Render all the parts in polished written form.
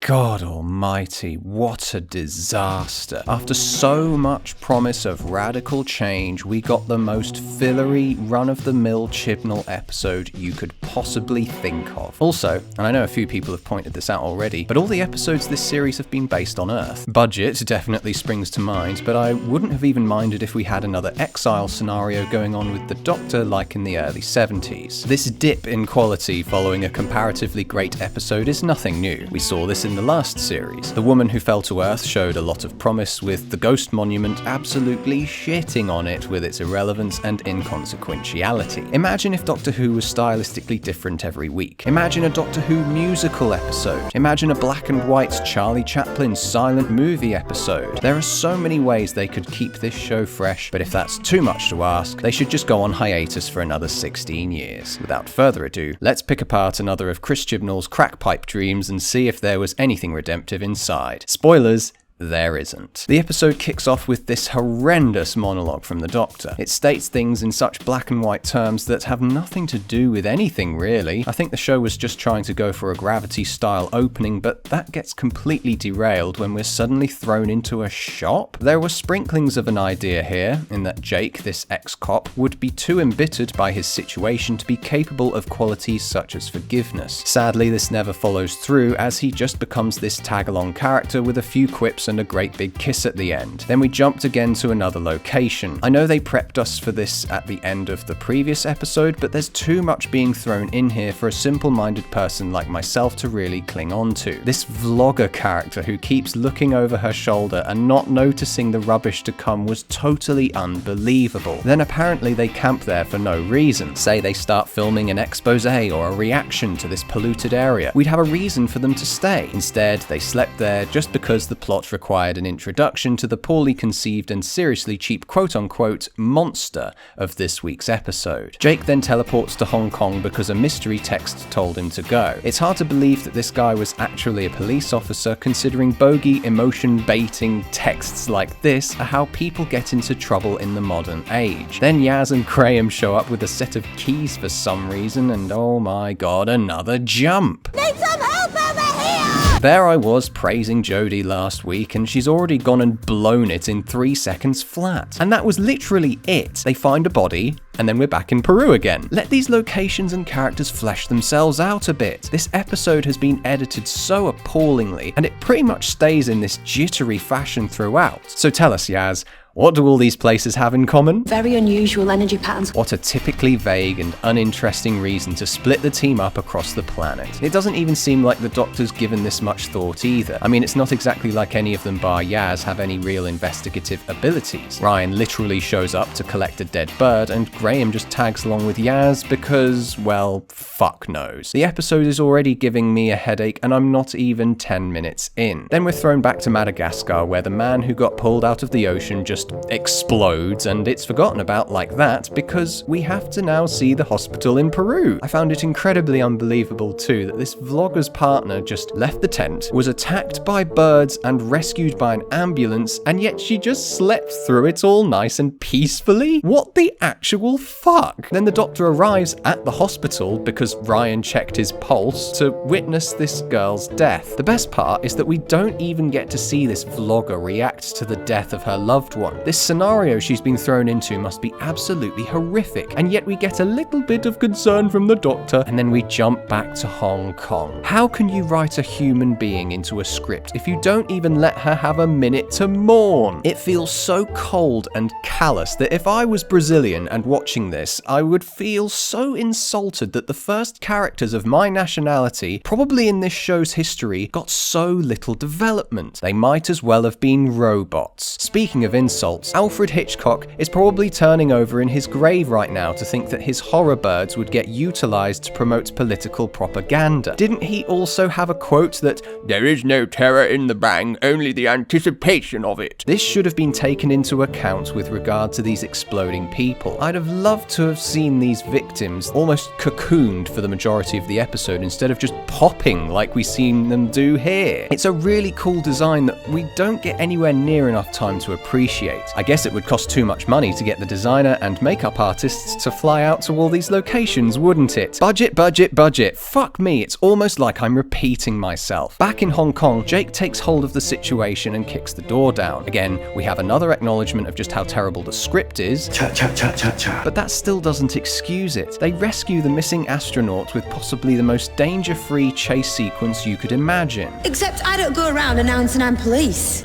God almighty, what a disaster. After so much promise of radical change, we got the most fillery, run-of-the-mill Chibnall episode you could possibly think of. Also, and I know a few people have pointed this out already, but all the episodes this series have been based on Earth. Budget definitely springs to mind, but I wouldn't have even minded if we had another exile scenario going on with the Doctor like in the early 70s. This dip in quality following a comparatively great episode is nothing new. We saw this in the last series. The Woman Who Fell to Earth showed a lot of promise, with the Ghost Monument absolutely shitting on it with its irrelevance and inconsequentiality. Imagine if Doctor Who was stylistically different every week. Imagine a Doctor Who musical episode. Imagine a black and white Charlie Chaplin silent movie episode. There are so many ways they could keep this show fresh, but if that's too much to ask, they should just go on hiatus for another 16 years. Without further ado, let's pick apart another of Chris Chibnall's crack pipe dreams and see if there was anything redemptive inside. Spoilers, there isn't. The episode kicks off with this horrendous monologue from the Doctor. It states things in such black and white terms that have nothing to do with anything really. I think the show was just trying to go for a Gravity-style opening, but that gets completely derailed when we're suddenly thrown into a shop. There were sprinklings of an idea here, in that Jake, this ex-cop, would be too embittered by his situation to be capable of qualities such as forgiveness. Sadly, this never follows through, as he just becomes this tag-along character with a few quips and a great big kiss at the end. Then we jumped again to another location. I know they prepped us for this at the end of the previous episode, but there's too much being thrown in here for a simple-minded person like myself to really cling on to. This vlogger character who keeps looking over her shoulder and not noticing the rubbish to come was totally unbelievable. Then apparently they camp there for no reason. Say they start filming an expose or a reaction to this polluted area. We'd have a reason for them to stay. Instead, they slept there just because the plot required an introduction to the poorly conceived and seriously cheap quote-unquote monster of this week's episode. Jake then teleports to Hong Kong because a mystery text told him to go. It's hard to believe that this guy was actually a police officer, considering bogey, emotion-baiting texts like this are how people get into trouble in the modern age. Then Yaz and Graham show up with a set of keys for some reason, and oh my god, another jump! Need some help over here! There I was praising Jodie last week, and she's already gone and blown it in 3 seconds flat. And that was literally it. They find a body, and then we're back in Peru again. Let these locations and characters flesh themselves out a bit. This episode has been edited so appallingly, and it pretty much stays in this jittery fashion throughout. So tell us, Yaz, what do all these places have in common? Very unusual energy patterns. What a typically vague and uninteresting reason to split the team up across the planet. It doesn't even seem like the Doctor's given this much thought either. I mean, it's not exactly like any of them bar Yaz have any real investigative abilities. Ryan literally shows up to collect a dead bird, and Graham just tags along with Yaz because, well, fuck knows. The episode is already giving me a headache, and I'm not even 10 minutes in. Then we're thrown back to Madagascar, where the man who got pulled out of the ocean just explodes, and it's forgotten about like that because we have to now see the hospital in Peru. I found it incredibly unbelievable too that this vlogger's partner just left the tent, was attacked by birds and rescued by an ambulance, and yet she just slept through it all nice and peacefully? What the actual fuck? Then the Doctor arrives at the hospital because Ryan checked his pulse to witness this girl's death. The best part is that we don't even get to see this vlogger react to the death of her loved one. This scenario she's been thrown into must be absolutely horrific, and yet we get a little bit of concern from the Doctor, and then we jump back to Hong Kong. How can you write a human being into a script if you don't even let her have a minute to mourn? It feels so cold and callous that if I was Brazilian and watching this, I would feel so insulted that the first characters of my nationality, probably in this show's history, got so little development. They might as well have been robots. Speaking of insults, Alfred Hitchcock is probably turning over in his grave right now to think that his horror birds would get utilized to promote political propaganda. Didn't he also have a quote that, "There is no terror in the bang, only the anticipation of it"? This should have been taken into account with regard to these exploding people. I'd have loved to have seen these victims almost cocooned for the majority of the episode instead of just popping like we've seen them do here. It's a really cool design that we don't get anywhere near enough time to appreciate. appreciate. I guess it would cost too much money to get the designer and makeup artists to fly out to all these locations, wouldn't it? Budget, budget, budget. Fuck me, it's almost like I'm repeating myself. Back in Hong Kong, Jake takes hold of the situation and kicks the door down. Again, we have another acknowledgement of just how terrible the script is. Cha cha cha cha cha. But that still doesn't excuse it. They rescue the missing astronaut with possibly the most danger-free chase sequence you could imagine. Except I don't go around announcing I'm police.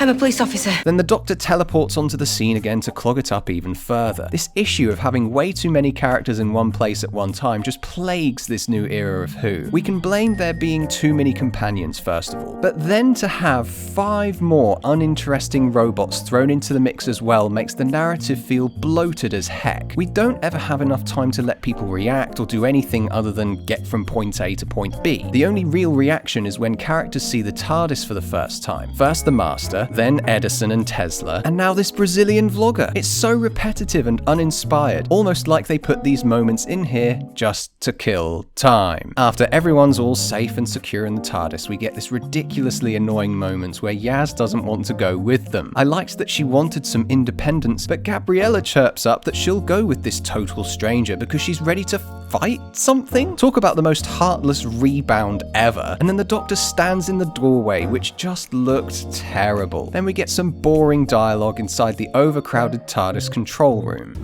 I'm a police officer. Then the Doctor teleports onto the scene again to clog it up even further. This issue of having way too many characters in one place at one time just plagues this new era of Who. We can blame there being too many companions, first of all. But then to have 5 more uninteresting robots thrown into the mix as well makes the narrative feel bloated as heck. We don't ever have enough time to let people react or do anything other than get from point A to point B. The only real reaction is when characters see the TARDIS for the first time. First the Master, then Edison and Tesla, and now this Brazilian vlogger. It's so repetitive and uninspired, almost like they put these moments in here just to kill time. After everyone's all safe and secure in the TARDIS, we get this ridiculously annoying moment where Yaz doesn't want to go with them. I liked that she wanted some independence, but Gabriella chirps up that she'll go with this total stranger because she's ready to fight something? Talk about the most heartless rebound ever. And then the Doctor stands in the doorway, which just looked terrible. Then we get some boring dialogue inside the overcrowded TARDIS control room.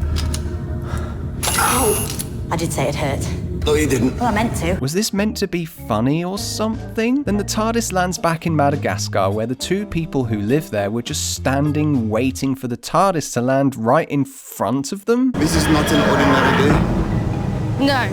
Ow! I did say it hurt. No, you didn't. Well, I meant to. Was this meant to be funny or something? Then the TARDIS lands back in Madagascar, where the 2 people who live there were just standing waiting for the TARDIS to land right in front of them. This is not an ordinary day. No,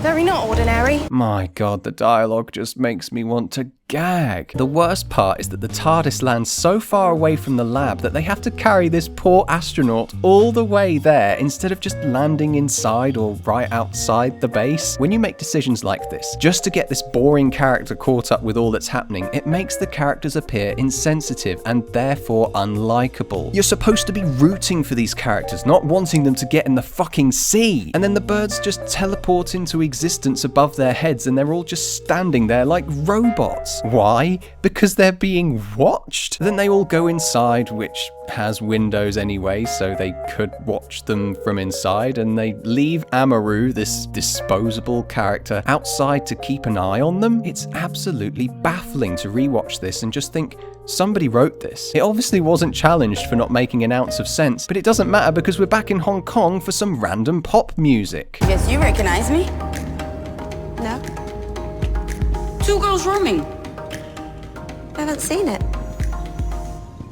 very not ordinary. My god, the dialogue just makes me want to gag. The worst part is that the TARDIS lands so far away from the lab that they have to carry this poor astronaut all the way there instead of just landing inside or right outside the base. When you make decisions like this, just to get this boring character caught up with all that's happening, it makes the characters appear insensitive and therefore unlikable. You're supposed to be rooting for these characters, not wanting them to get in the fucking sea. And then the birds just teleport into existence above their heads and they're all just standing there like robots. Why? Because they're being watched? Then they all go inside, which has windows anyway, so they could watch them from inside, and they leave Amaru, this disposable character, outside to keep an eye on them. It's absolutely baffling to rewatch this and just think, somebody wrote this. It obviously wasn't challenged for not making an ounce of sense, but it doesn't matter because we're back in Hong Kong for some random pop music. Guess you recognize me? No, 2 girls rooming. I haven't seen it.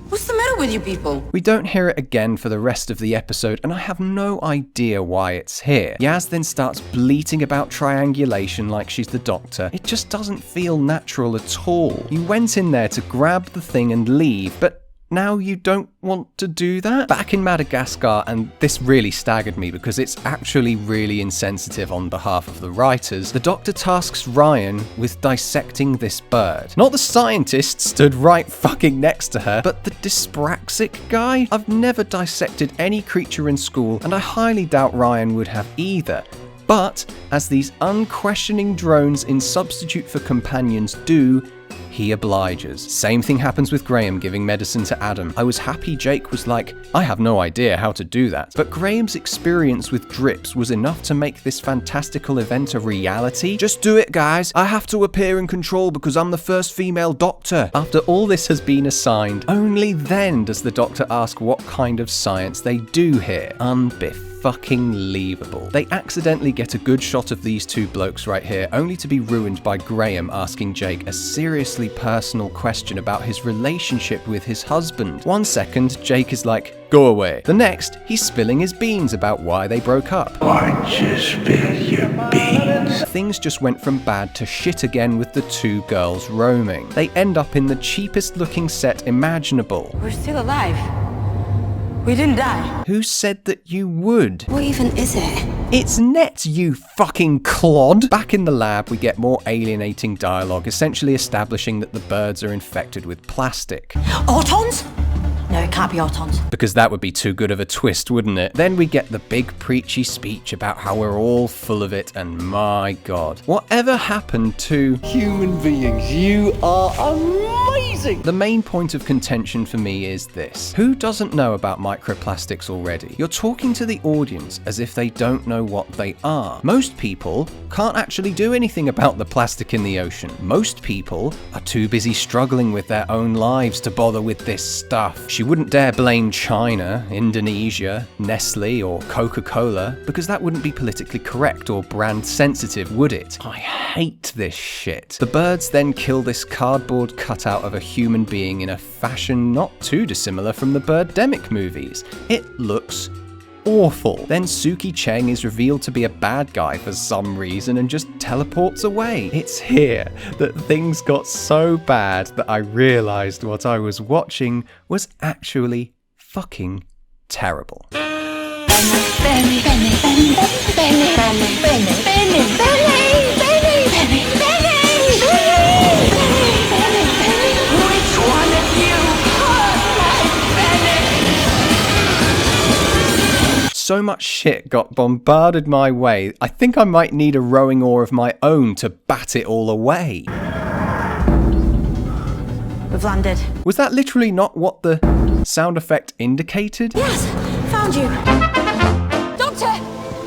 What's the matter with you people? We don't hear it again for the rest of the episode, and I have no idea why it's here. Yaz then starts bleating about triangulation like she's the Doctor. It just doesn't feel natural at all. You went in there to grab the thing and leave, but now you don't want to do that? Back in Madagascar, and this really staggered me because it's actually really insensitive on behalf of the writers, the Doctor tasks Ryan with dissecting this bird. Not the scientist stood right fucking next to her, but the dyspraxic guy? I've never dissected any creature in school, and I highly doubt Ryan would have either. But, as these unquestioning drones in substitute for companions do, he obliges. Same thing happens with Graham giving medicine to Adam. I was happy Jake was like, I have no idea how to do that. But Graham's experience with drips was enough to make this fantastical event a reality. Just do it, guys. I have to appear in control because I'm the first female Doctor. After all this has been assigned, only then does the Doctor ask what kind of science they do here. Fucking-leavable. They accidentally get a good shot of these 2 blokes right here, only to be ruined by Graham asking Jake a seriously personal question about his relationship with his husband. 1 second, Jake is like, go away. The next, he's spilling his beans about why they broke up. Why'd you spill your beans? Things just went from bad to shit again with the 2 girls roaming. They end up in the cheapest looking set imaginable. We're still alive. We didn't die. Who said that you would? What even is it? It's net, you fucking clod! Back in the lab, we get more alienating dialogue, essentially establishing that the birds are infected with plastic. Autons? No, can't be Autons. Because that would be too good of a twist, wouldn't it? Then we get the big preachy speech about how we're all full of it, and my god. Whatever happened to Human beings, you are amazing! The main point of contention for me is this. Who doesn't know about microplastics already? You're talking to the audience as if they don't know what they are. Most people can't actually do anything about the plastic in the ocean. Most people are too busy struggling with their own lives to bother with this stuff. She wouldn't dare blame China, Indonesia, Nestle, or Coca-Cola, because that wouldn't be politically correct or brand sensitive, would it? I hate this shit. The birds then kill this cardboard cutout of a human being in a fashion not too dissimilar from the Birdemic movies. It looks awful. Then Suki Cheng is revealed to be a bad guy for some reason and just teleports away. It's here that things got so bad that I realized what I was watching was actually fucking terrible. So much shit got bombarded my way, I think I might need a rowing oar of my own to bat it all away. We've landed. Was that literally not what the sound effect indicated? Yes, found you. Doctor,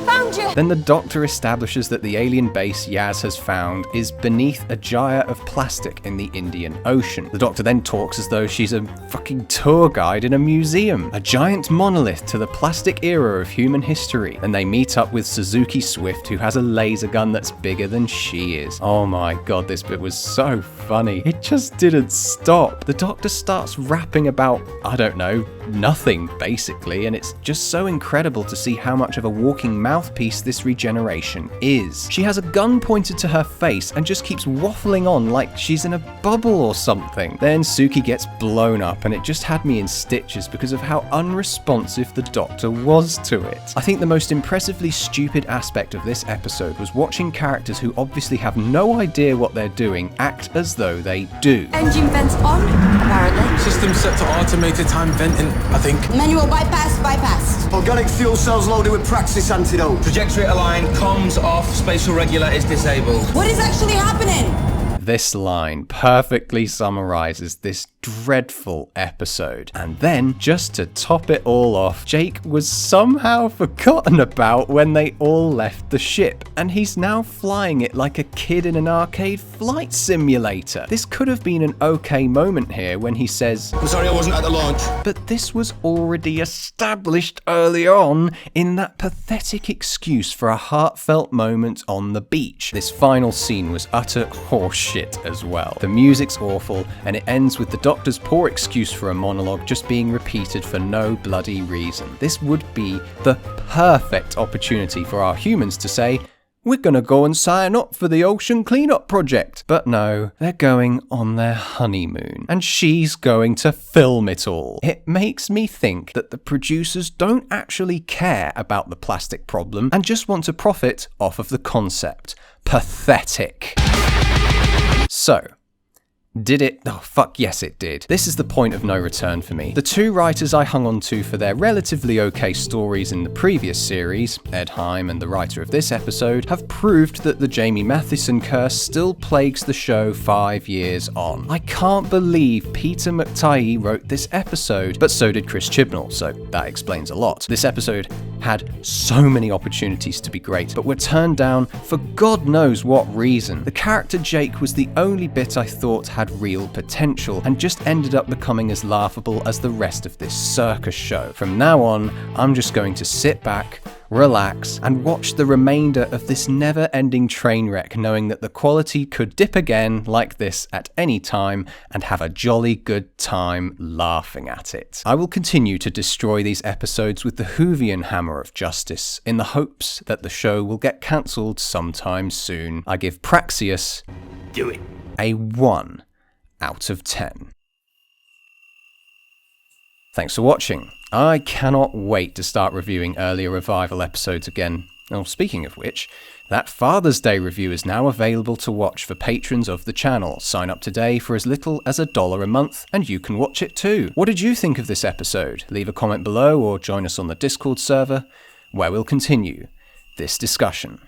found you. Then the doctor establishes that the alien base Yaz has found is beneath a gyre of plastic in the Indian Ocean. The doctor then talks as though she's a fucking tour guide in a museum. A giant monolith to the plastic era of human history. And they meet up with Suzuki Swift, who has a laser gun that's bigger than she is. Oh my god, this bit was so funny. It just didn't stop. The doctor starts rapping about, I don't know, nothing basically, and it's just so incredible to see how much of a walking mouthpiece this regeneration is. She has a gun pointed to her face and just keeps waffling on like she's in a bubble or something. Then Suki gets blown up and it just had me in stitches because of how unresponsive the doctor was to it. I think the most impressively stupid aspect of this episode was watching characters who obviously have no idea what they're doing act as though they do. Engine vents on, apparently. System set to automated time venting, I think. Manual bypassed. Organic fuel cells loaded with PRAXEUS antidote. Trajectory aligned, comms off, spatial regulator is disabled. What is actually happening? This line perfectly summarizes this dreadful episode. And then, just to top it all off, Jake was somehow forgotten about when they all left the ship, and he's now flying it like a kid in an arcade flight simulator. This could have been an okay moment here when he says, I'm sorry I wasn't at the launch. but this was already established early on in that pathetic excuse for a heartfelt moment on the beach. This final scene was utter horseshit as well. The music's awful, and it ends with the doctor's poor excuse for a monologue just being repeated for no bloody reason. This would be the perfect opportunity for our humans to say, we're gonna go and sign up for the ocean cleanup project. But no, they're going on their honeymoon, and she's going to film it all. It makes me think that the producers don't actually care about the plastic problem and just want to profit off of the concept. Pathetic. So, did it? Oh, fuck yes it did. This is the point of no return for me. The two writers I hung on to for their relatively okay stories in the previous series, Ed Heim and the writer of this episode, have proved that the Jamie Matheson curse still plagues the show 5 years on. I can't believe Peter McTighe wrote this episode, but so did Chris Chibnall, so that explains a lot. This episode had so many opportunities to be great, but were turned down for God knows what reason. The character Jake was the only bit I thought had real potential, and just ended up becoming as laughable as the rest of this circus show. From now on, I'm just going to sit back, relax, and watch the remainder of this never-ending train wreck, knowing that the quality could dip again like this at any time, and have a jolly good time laughing at it. I will continue to destroy these episodes with the Hoovian hammer of justice, in the hopes that the show will get cancelled sometime soon. I give PRAXEUS Do it. a 1 out of 10. Thanks for watching. I cannot wait to start reviewing earlier revival episodes again. Oh, speaking of which, that Father's Day review is now available to watch for patrons of the channel. Sign up today for as little as $1 a month, and you can watch it too. What did you think of this episode? Leave a comment below or join us on the Discord server, where we'll continue this discussion.